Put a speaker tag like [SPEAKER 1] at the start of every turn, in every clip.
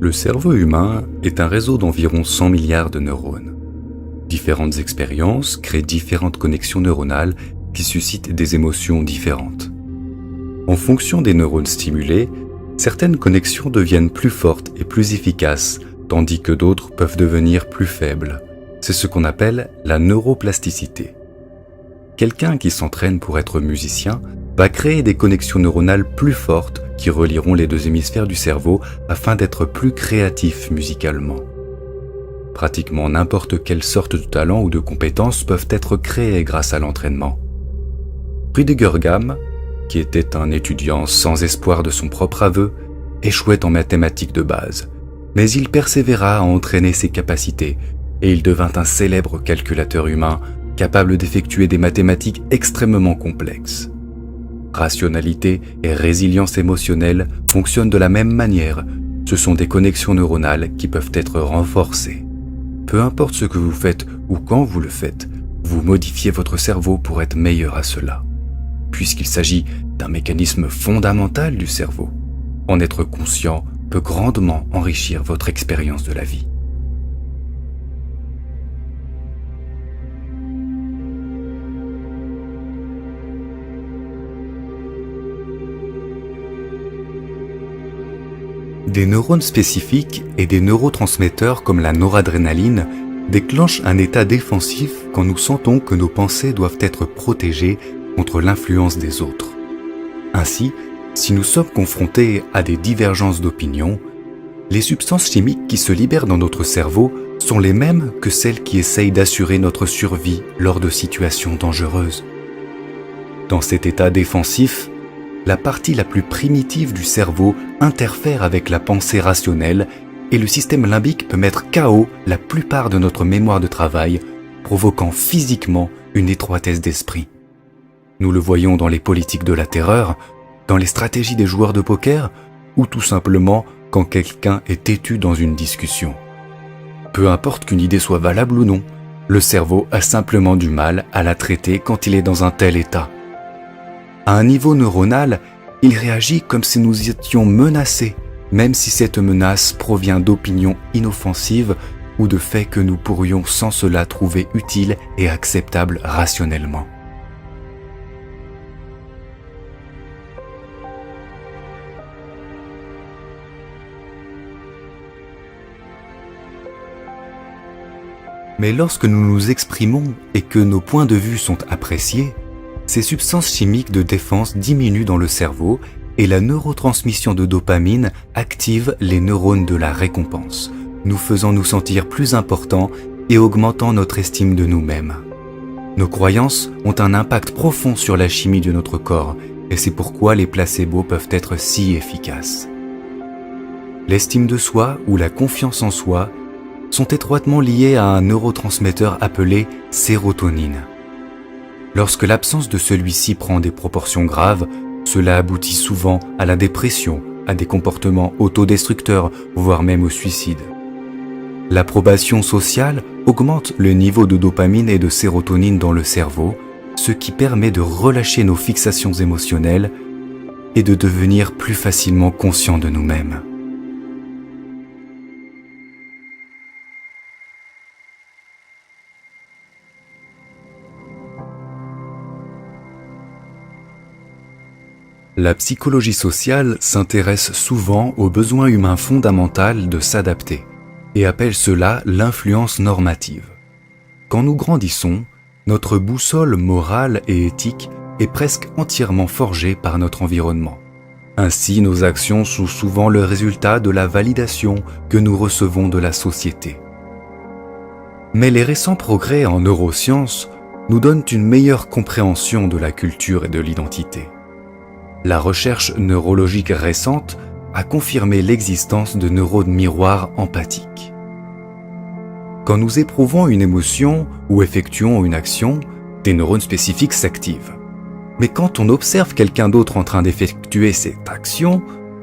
[SPEAKER 1] Le cerveau humain est un réseau d'environ 100 milliards de neurones. Différentes expériences créent différentes connexions neuronales qui suscitent des émotions différentes. En fonction des neurones stimulés, certaines connexions deviennent plus fortes et plus efficaces, tandis que d'autres peuvent devenir plus faibles. C'est ce qu'on appelle la neuroplasticité. Quelqu'un qui s'entraîne pour être musicien va créer des connexions neuronales plus fortes qui relieront les deux hémisphères du cerveau afin d'être plus créatif musicalement. Pratiquement n'importe quelle sorte de talent ou de compétences peuvent être créées grâce à l'entraînement. Rüdiger Gamm, qui était un étudiant sans espoir de son propre aveu, échouait en mathématiques de base, mais il persévéra à entraîner ses capacités et il devint un célèbre calculateur humain capable d'effectuer des mathématiques extrêmement complexes. Rationalité et résilience émotionnelle fonctionnent de la même manière. Ce sont des connexions neuronales qui peuvent être renforcées. Peu importe ce que vous faites ou quand vous le faites, vous modifiez votre cerveau pour être meilleur à cela. Puisqu'il s'agit d'un mécanisme fondamental du cerveau, en être conscient peut grandement enrichir votre expérience de la vie. Des neurones spécifiques et des neurotransmetteurs comme la noradrénaline déclenchent un état défensif quand nous sentons que nos pensées doivent être protégées contre l'influence des autres. Ainsi, si nous sommes confrontés à des divergences d'opinion, les substances chimiques qui se libèrent dans notre cerveau sont les mêmes que celles qui essayent d'assurer notre survie lors de situations dangereuses. Dans cet état défensif, la partie la plus primitive du cerveau interfère avec la pensée rationnelle et le système limbique peut mettre KO la plupart de notre mémoire de travail, provoquant physiquement une étroitesse d'esprit. Nous le voyons dans les politiques de la terreur, dans les stratégies des joueurs de poker ou tout simplement quand quelqu'un est têtu dans une discussion. Peu importe qu'une idée soit valable ou non, le cerveau a simplement du mal à la traiter quand il est dans un tel état. À un niveau neuronal, il réagit comme si nous étions menacés, même si cette menace provient d'opinions inoffensives ou de faits que nous pourrions sans cela trouver utiles et acceptables rationnellement. Mais lorsque nous nous exprimons et que nos points de vue sont appréciés, ces substances chimiques de défense diminuent dans le cerveau et la neurotransmission de dopamine active les neurones de la récompense, nous faisant nous sentir plus importants et augmentant notre estime de nous-mêmes. Nos croyances ont un impact profond sur la chimie de notre corps et c'est pourquoi les placebos peuvent être si efficaces. L'estime de soi ou la confiance en soi sont étroitement liées à un neurotransmetteur appelé sérotonine. Lorsque l'absence de celui-ci prend des proportions graves, cela aboutit souvent à la dépression, à des comportements autodestructeurs, voire même au suicide. L'approbation sociale augmente le niveau de dopamine et de sérotonine dans le cerveau, ce qui permet de relâcher nos fixations émotionnelles et de devenir plus facilement conscients de nous-mêmes. La psychologie sociale s'intéresse souvent au besoin humain fondamental de s'adapter et appelle cela l'influence normative. Quand nous grandissons, notre boussole morale et éthique est presque entièrement forgée par notre environnement. Ainsi, nos actions sont souvent le résultat de la validation que nous recevons de la société. Mais les récents progrès en neurosciences nous donnent une meilleure compréhension de la culture et de l'identité. La recherche neurologique récente a confirmé l'existence de neurones miroirs empathiques. Quand nous éprouvons une émotion ou effectuons une action, des neurones spécifiques s'activent. Mais quand on observe quelqu'un d'autre en train d'effectuer cette action,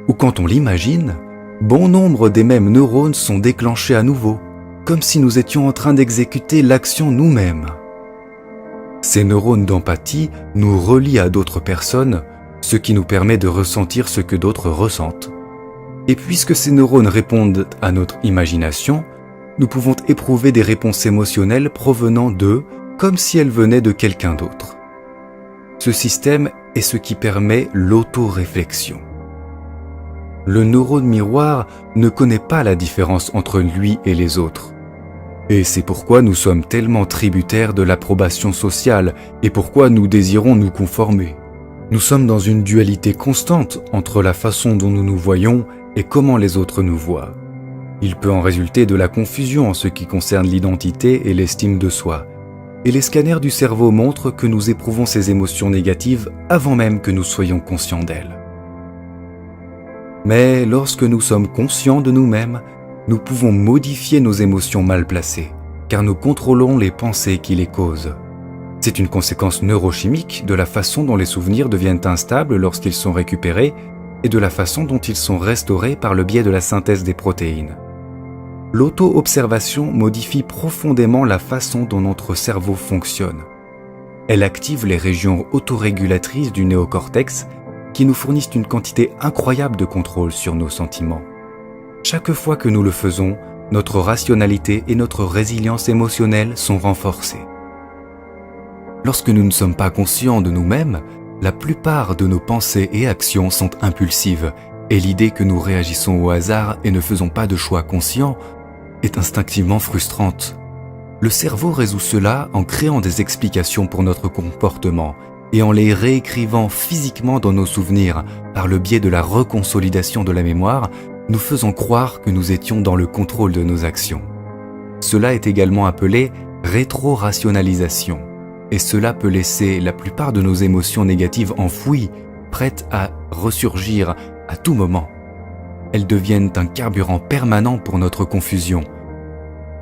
[SPEAKER 1] ou quand on l'imagine, bon nombre des mêmes neurones sont déclenchés à nouveau, comme si nous étions en train d'exécuter l'action nous-mêmes. Ces neurones d'empathie nous relient à d'autres personnes, ce qui nous permet de ressentir ce que d'autres ressentent. Et puisque ces neurones répondent à notre imagination, nous pouvons éprouver des réponses émotionnelles provenant d'eux comme si elles venaient de quelqu'un d'autre. Ce système est ce qui permet l'autoréflexion. Le neurone miroir ne connaît pas la différence entre lui et les autres. Et c'est pourquoi nous sommes tellement tributaires de l'approbation sociale et pourquoi nous désirons nous conformer. Nous sommes dans une dualité constante entre la façon dont nous nous voyons et comment les autres nous voient. Il peut en résulter de la confusion en ce qui concerne l'identité et l'estime de soi. Et les scanners du cerveau montrent que nous éprouvons ces émotions négatives avant même que nous soyons conscients d'elles. Mais lorsque nous sommes conscients de nous-mêmes, nous pouvons modifier nos émotions mal placées, car nous contrôlons les pensées qui les causent. C'est une conséquence neurochimique de la façon dont les souvenirs deviennent instables lorsqu'ils sont récupérés et de la façon dont ils sont restaurés par le biais de la synthèse des protéines. L'auto-observation modifie profondément la façon dont notre cerveau fonctionne. Elle active les régions autorégulatrices du néocortex qui nous fournissent une quantité incroyable de contrôle sur nos sentiments. Chaque fois que nous le faisons, notre rationalité et notre résilience émotionnelle sont renforcées. Lorsque nous ne sommes pas conscients de nous-mêmes, la plupart de nos pensées et actions sont impulsives et l'idée que nous réagissons au hasard et ne faisons pas de choix conscients est instinctivement frustrante. Le cerveau résout cela en créant des explications pour notre comportement et en les réécrivant physiquement dans nos souvenirs par le biais de la reconsolidation de la mémoire, nous faisant croire que nous étions dans le contrôle de nos actions. Cela est également appelé rétro-rationalisation, et cela peut laisser la plupart de nos émotions négatives enfouies, prêtes à ressurgir à tout moment. Elles deviennent un carburant permanent pour notre confusion,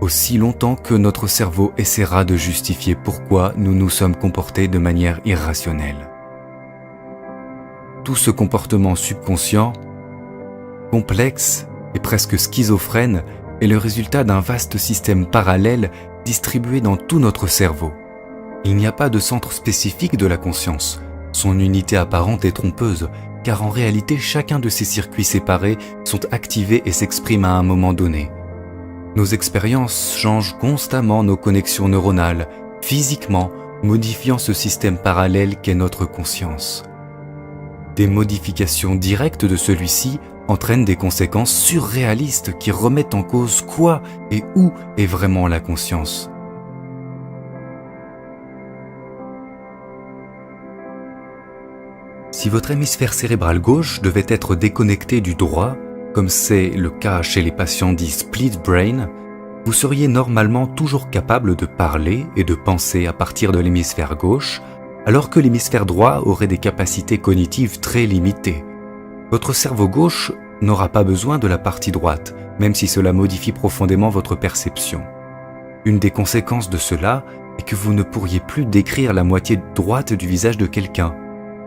[SPEAKER 1] aussi longtemps que notre cerveau essaiera de justifier pourquoi nous nous sommes comportés de manière irrationnelle. Tout ce comportement subconscient, complexe et presque schizophrène, est le résultat d'un vaste système parallèle distribué dans tout notre cerveau. Il n'y a pas de centre spécifique de la conscience. Son unité apparente est trompeuse, car en réalité chacun de ces circuits séparés sont activés et s'expriment à un moment donné. Nos expériences changent constamment nos connexions neuronales, physiquement modifiant ce système parallèle qu'est notre conscience. Des modifications directes de celui-ci entraînent des conséquences surréalistes qui remettent en cause quoi et où est vraiment la conscience. Si votre hémisphère cérébral gauche devait être déconnecté du droit, comme c'est le cas chez les patients dits split brain, vous seriez normalement toujours capable de parler et de penser à partir de l'hémisphère gauche, alors que l'hémisphère droit aurait des capacités cognitives très limitées. Votre cerveau gauche n'aura pas besoin de la partie droite, même si cela modifie profondément votre perception. Une des conséquences de cela est que vous ne pourriez plus décrire la moitié droite du visage de quelqu'un.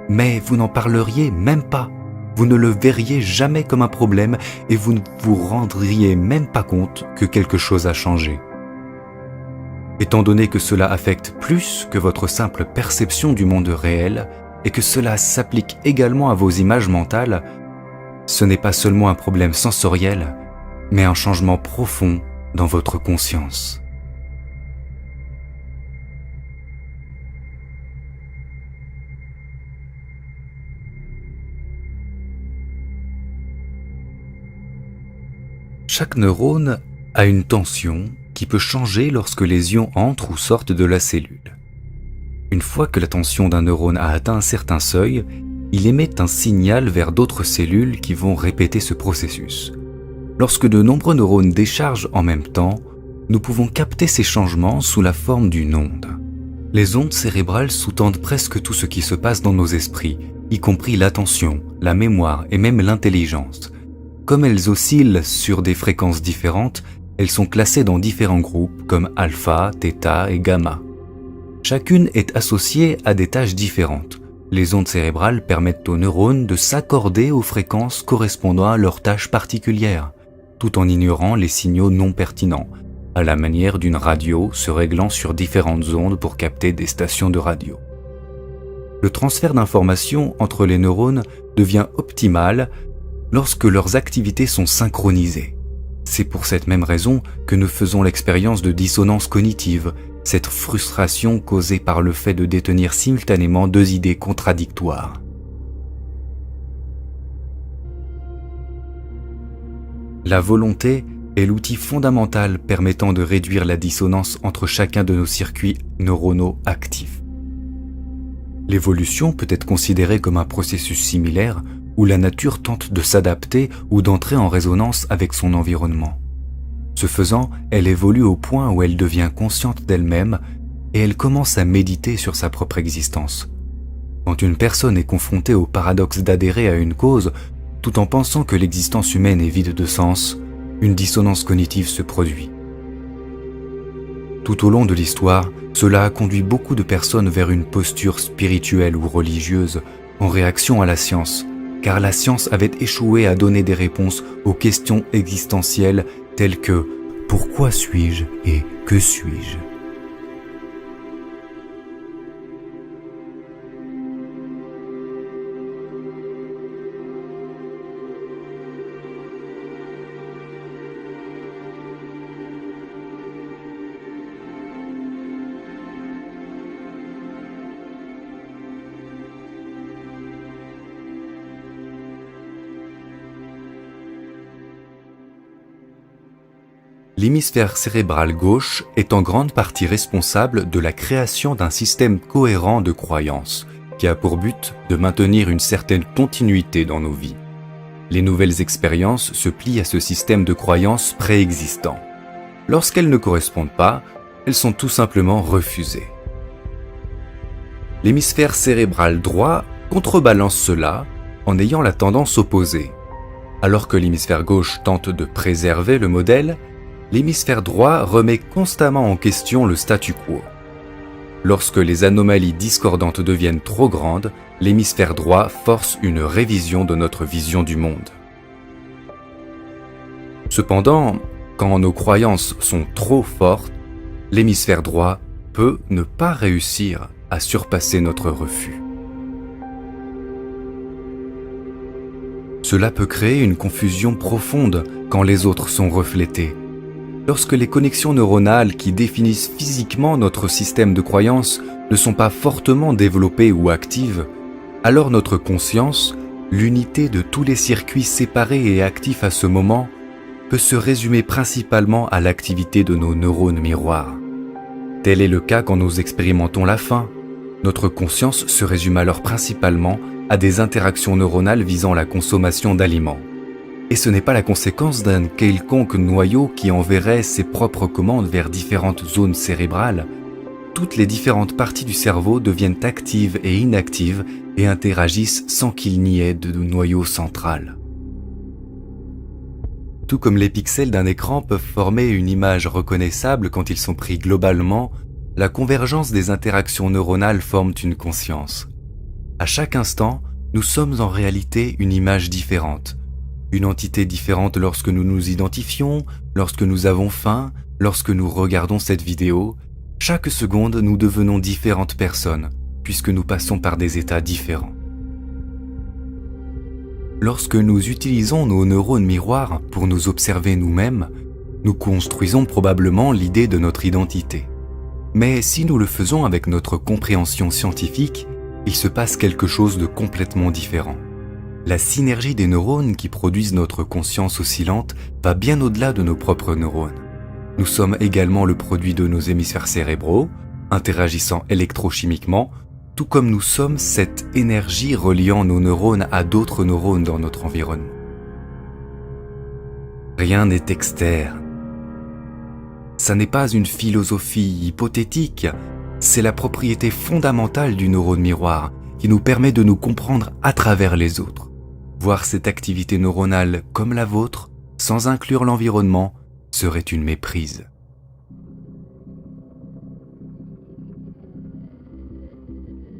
[SPEAKER 1] Mais vous n'en parleriez même pas. Vous ne le verriez jamais comme un problème et vous ne vous rendriez même pas compte que quelque chose a changé. Étant donné que cela affecte plus que votre simple perception du monde réel et que cela s'applique également à vos images mentales, ce n'est pas seulement un problème sensoriel, mais un changement profond dans votre conscience. Chaque neurone a une tension qui peut changer lorsque les ions entrent ou sortent de la cellule. Une fois que la tension d'un neurone a atteint un certain seuil, il émet un signal vers d'autres cellules qui vont répéter ce processus. Lorsque de nombreux neurones déchargent en même temps, nous pouvons capter ces changements sous la forme d'une onde. Les ondes cérébrales sous-tendent presque tout ce qui se passe dans nos esprits, y compris l'attention, la mémoire et même l'intelligence. Comme elles oscillent sur des fréquences différentes, elles sont classées dans différents groupes comme alpha, θ et gamma. Chacune est associée à des tâches différentes. Les ondes cérébrales permettent aux neurones de s'accorder aux fréquences correspondant à leurs tâches particulières, tout en ignorant les signaux non pertinents, à la manière d'une radio se réglant sur différentes ondes pour capter des stations de radio. Le transfert d'informations entre les neurones devient optimal lorsque leurs activités sont synchronisées. C'est pour cette même raison que nous faisons l'expérience de dissonance cognitive, cette frustration causée par le fait de détenir simultanément deux idées contradictoires. La volonté est l'outil fondamental permettant de réduire la dissonance entre chacun de nos circuits neuronaux actifs. L'évolution peut être considérée comme un processus similaire où la nature tente de s'adapter ou d'entrer en résonance avec son environnement. Ce faisant, elle évolue au point où elle devient consciente d'elle-même et elle commence à méditer sur sa propre existence. Quand une personne est confrontée au paradoxe d'adhérer à une cause, tout en pensant que l'existence humaine est vide de sens, une dissonance cognitive se produit. Tout au long de l'histoire, cela a conduit beaucoup de personnes vers une posture spirituelle ou religieuse en réaction à la science, car la science avait échoué à donner des réponses aux questions existentielles telles que « Pourquoi suis-je et que suis-je » ? L'hémisphère cérébral gauche est en grande partie responsable de la création d'un système cohérent de croyances qui a pour but de maintenir une certaine continuité dans nos vies. Les nouvelles expériences se plient à ce système de croyances préexistant. Lorsqu'elles ne correspondent pas, elles sont tout simplement refusées. L'hémisphère cérébral droit contrebalance cela en ayant la tendance opposée. Alors que l'hémisphère gauche tente de préserver le modèle, l'hémisphère droit remet constamment en question le statu quo. Lorsque les anomalies discordantes deviennent trop grandes, l'hémisphère droit force une révision de notre vision du monde. Cependant, quand nos croyances sont trop fortes, l'hémisphère droit peut ne pas réussir à surpasser notre refus. Cela peut créer une confusion profonde quand les autres sont reflétés. Lorsque les connexions neuronales qui définissent physiquement notre système de croyances ne sont pas fortement développées ou actives, alors notre conscience, l'unité de tous les circuits séparés et actifs à ce moment, peut se résumer principalement à l'activité de nos neurones miroirs. Tel est le cas quand nous expérimentons la faim. Notre conscience se résume alors principalement à des interactions neuronales visant la consommation d'aliments. Et ce n'est pas la conséquence d'un quelconque noyau qui enverrait ses propres commandes vers différentes zones cérébrales. Toutes les différentes parties du cerveau deviennent actives et inactives et interagissent sans qu'il n'y ait de noyau central. Tout comme les pixels d'un écran peuvent former une image reconnaissable quand ils sont pris globalement, la convergence des interactions neuronales forme une conscience. À chaque instant, nous sommes en réalité une image différente. Une entité différente lorsque nous nous identifions, lorsque nous avons faim, lorsque nous regardons cette vidéo. Chaque seconde, nous devenons différentes personnes, puisque nous passons par des états différents. Lorsque nous utilisons nos neurones miroirs pour nous observer nous-mêmes, nous construisons probablement l'idée de notre identité. Mais si nous le faisons avec notre compréhension scientifique, il se passe quelque chose de complètement différent. La synergie des neurones qui produisent notre conscience oscillante va bien au-delà de nos propres neurones. Nous sommes également le produit de nos hémisphères cérébraux, interagissant électrochimiquement, tout comme nous sommes cette énergie reliant nos neurones à d'autres neurones dans notre environnement. Rien n'est externe. Ça n'est pas une philosophie hypothétique, c'est la propriété fondamentale du neurone miroir qui nous permet de nous comprendre à travers les autres. Voir cette activité neuronale comme la vôtre, sans inclure l'environnement, serait une méprise.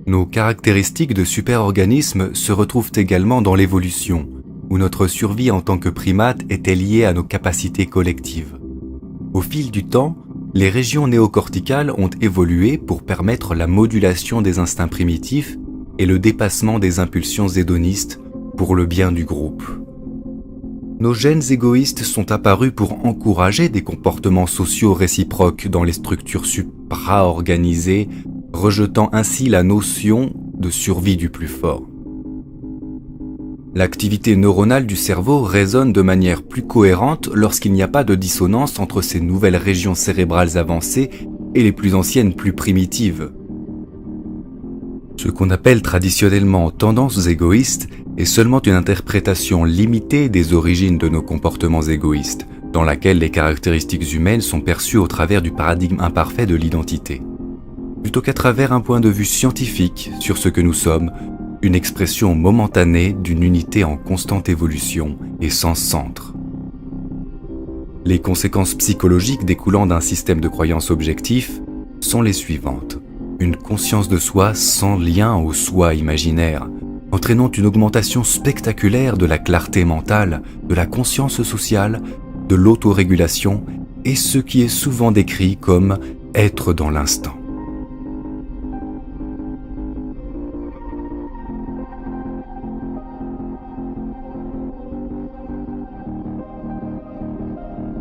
[SPEAKER 1] Nos caractéristiques de super-organismes se retrouvent également dans l'évolution, où notre survie en tant que primate était liée à nos capacités collectives. Au fil du temps, les régions néocorticales ont évolué pour permettre la modulation des instincts primitifs et le dépassement des impulsions hédonistes pour le bien du groupe. nos gènes égoïstes sont apparus pour encourager des comportements sociaux réciproques dans les structures supra-organisées, rejetant ainsi la notion de survie du plus fort. L'activité neuronale du cerveau résonne de manière plus cohérente lorsqu'il n'y a pas de dissonance entre ces nouvelles régions cérébrales avancées et les plus anciennes plus primitives. Ce qu'on appelle traditionnellement tendances égoïstes est seulement une interprétation limitée des origines de nos comportements égoïstes, dans laquelle les caractéristiques humaines sont perçues au travers du paradigme imparfait de l'identité, plutôt qu'à travers un point de vue scientifique sur ce que nous sommes, une expression momentanée d'une unité en constante évolution et sans centre. Les conséquences psychologiques découlant d'un système de croyances objectif sont les suivantes. Une conscience de soi sans lien au soi imaginaire, entraînant une augmentation spectaculaire de la clarté mentale, de la conscience sociale, de l'autorégulation et ce qui est souvent décrit comme être dans l'instant.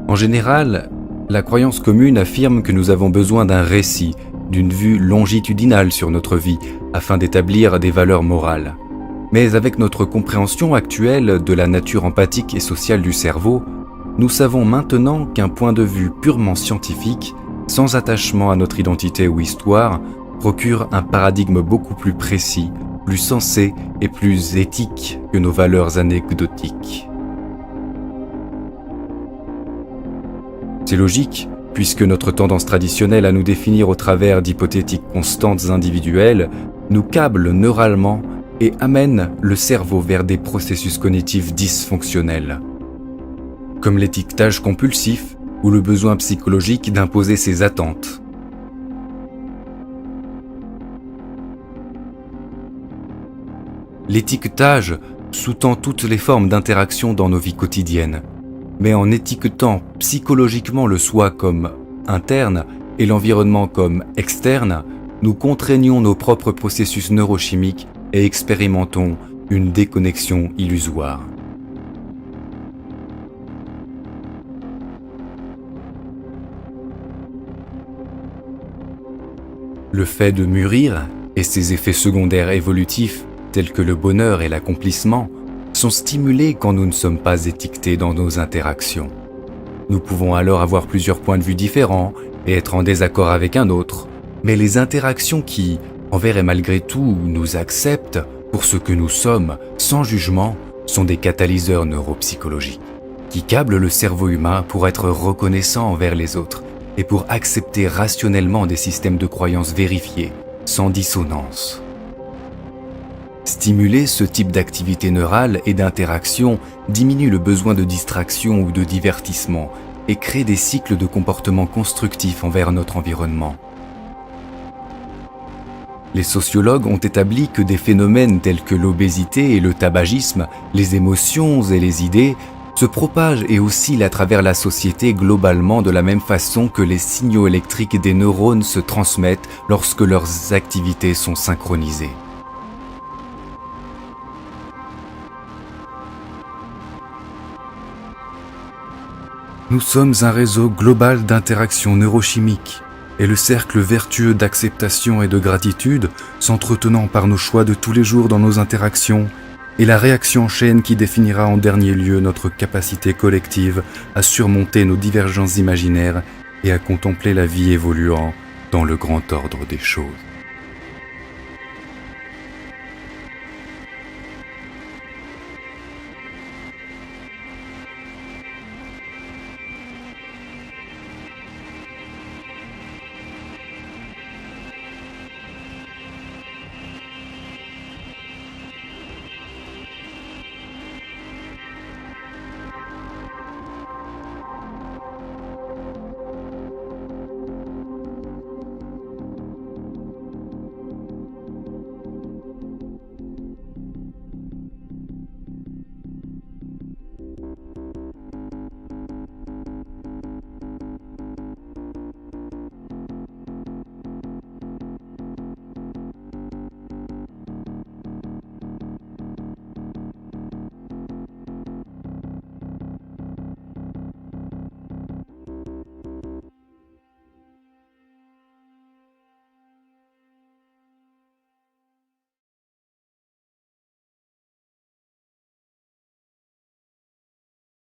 [SPEAKER 1] En général, la croyance commune affirme que nous avons besoin d'un récit, d'une vue longitudinale sur notre vie, afin d'établir des valeurs morales. Mais avec notre compréhension actuelle de la nature empathique et sociale du cerveau, nous savons maintenant qu'un point de vue purement scientifique, sans attachement à notre identité ou histoire, procure un paradigme beaucoup plus précis, plus sensé et plus éthique que nos valeurs anecdotiques. C'est logique, puisque notre tendance traditionnelle à nous définir au travers d'hypothétiques constantes individuelles nous câble neuralement et amène le cerveau vers des processus cognitifs dysfonctionnels, comme l'étiquetage compulsif ou le besoin psychologique d'imposer ses attentes. L'étiquetage sous-tend toutes les formes d'interaction dans nos vies quotidiennes, mais en étiquetant psychologiquement le soi comme interne et l'environnement comme externe, nous contraignons nos propres processus neurochimiques et expérimentons une déconnexion illusoire. Le fait de mûrir et ses effets secondaires évolutifs, tels que le bonheur et l'accomplissement, sont stimulés quand nous ne sommes pas étiquetés dans nos interactions. Nous pouvons alors avoir plusieurs points de vue différents et être en désaccord avec un autre, mais les interactions qui, envers et malgré tout, nous acceptent pour ce que nous sommes, sans jugement, sont des catalyseurs neuropsychologiques qui câblent le cerveau humain pour être reconnaissant envers les autres et pour accepter rationnellement des systèmes de croyances vérifiés, sans dissonance. Stimuler ce type d'activité neurale et d'interaction diminue le besoin de distraction ou de divertissement et crée des cycles de comportement constructifs envers notre environnement. Les sociologues ont établi que des phénomènes tels que l'obésité et le tabagisme, les émotions et les idées se propagent et oscillent à travers la société globalement de la même façon que les signaux électriques des neurones se transmettent lorsque leurs activités sont synchronisées. Nous sommes un réseau global d'interactions neurochimiques et le cercle vertueux d'acceptation et de gratitude, s'entretenant par nos choix de tous les jours dans nos interactions, est la réaction en chaîne qui définira en dernier lieu notre capacité collective à surmonter nos divergences imaginaires et à contempler la vie évoluant dans le grand ordre des choses.